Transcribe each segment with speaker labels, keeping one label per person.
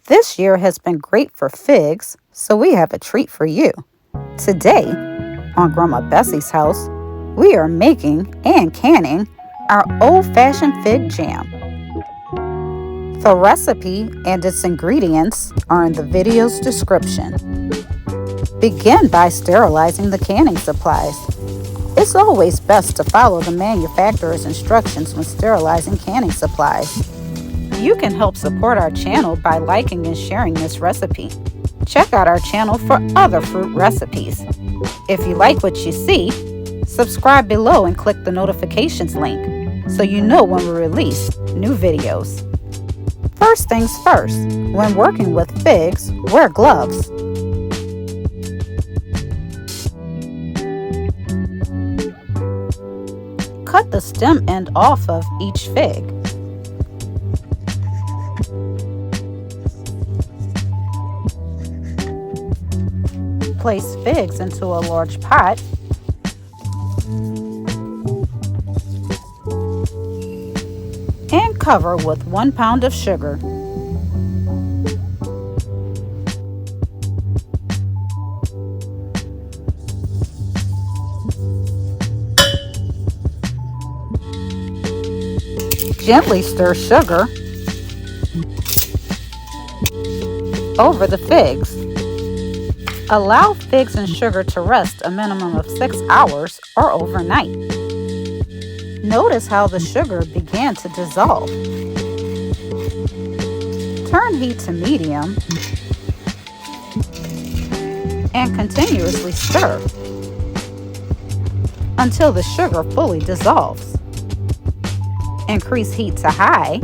Speaker 1: This year has been great for figs, so we have a treat for you. Today, on Grandma Bessie's house, we are making and canning our old-fashioned fig jam. The recipe and its ingredients are in the video's description. Begin by sterilizing the canning supplies. It's always best to follow the manufacturer's instructions when sterilizing canning supplies. You can help support our channel by liking and sharing this recipe. Check out our channel for other fruit recipes. If you like what you see, subscribe below and click the notifications link so you know when we release new videos. First things first, when working with figs, wear gloves. Cut the stem end off of each fig. Place figs into a large pot. And cover with 1 pound of sugar. Gently stir sugar over the figs. Allow figs and sugar to rest a minimum of 6 hours or overnight. Notice how the sugar began to dissolve. Turn heat to medium and continuously stir until the sugar fully dissolves. Increase heat to high.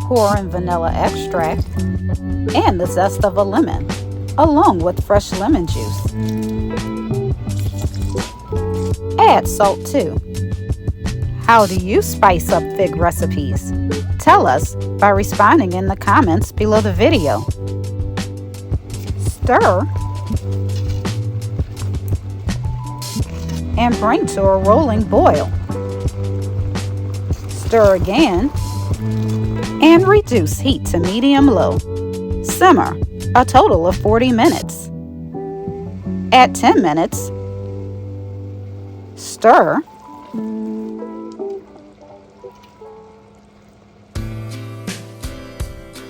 Speaker 1: Pour in vanilla extract and the zest of a lemon, along with fresh lemon juice. Add salt too. How do you spice up fig recipes? Tell us by responding in the comments below the video. Stir and bring to a rolling boil. Stir again and reduce heat to medium-low. Simmer a total of 40 minutes. At 10 minutes, stir.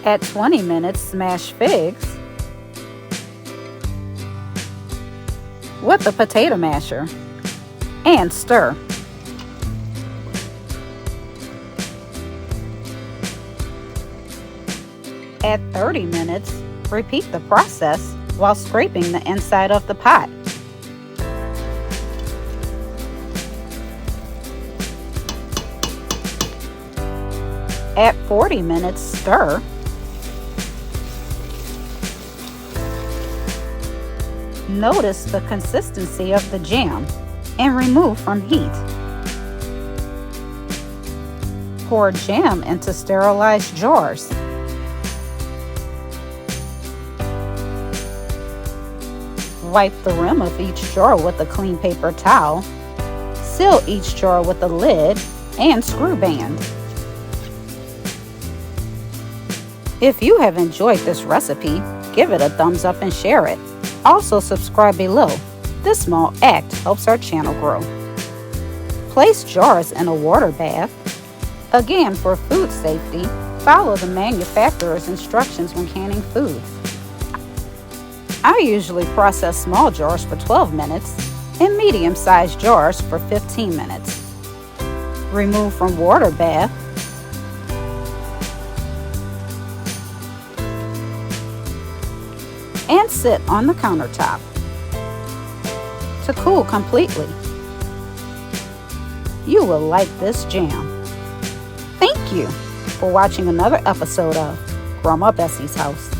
Speaker 1: At 20 minutes, smash figs with a potato masher and stir. At 30 minutes, repeat the process while scraping the inside of the pot. At 40 minutes, stir. Notice the consistency of the jam and remove from heat. Pour jam into sterilized jars. Wipe the rim of each jar with a clean paper towel. Seal each jar with a lid and screw band. If you have enjoyed this recipe, give it a thumbs up and share it. Also subscribe below. This small act helps our channel grow. Place jars in a water bath. Again, for food safety, follow the manufacturer's instructions when canning foods. I usually process small jars for 12 minutes and medium-sized jars for 15 minutes. Remove from water bath. And sit on the countertop to cool completely. You will like this jam. Thank you for watching another episode of Grandma Bessie's House.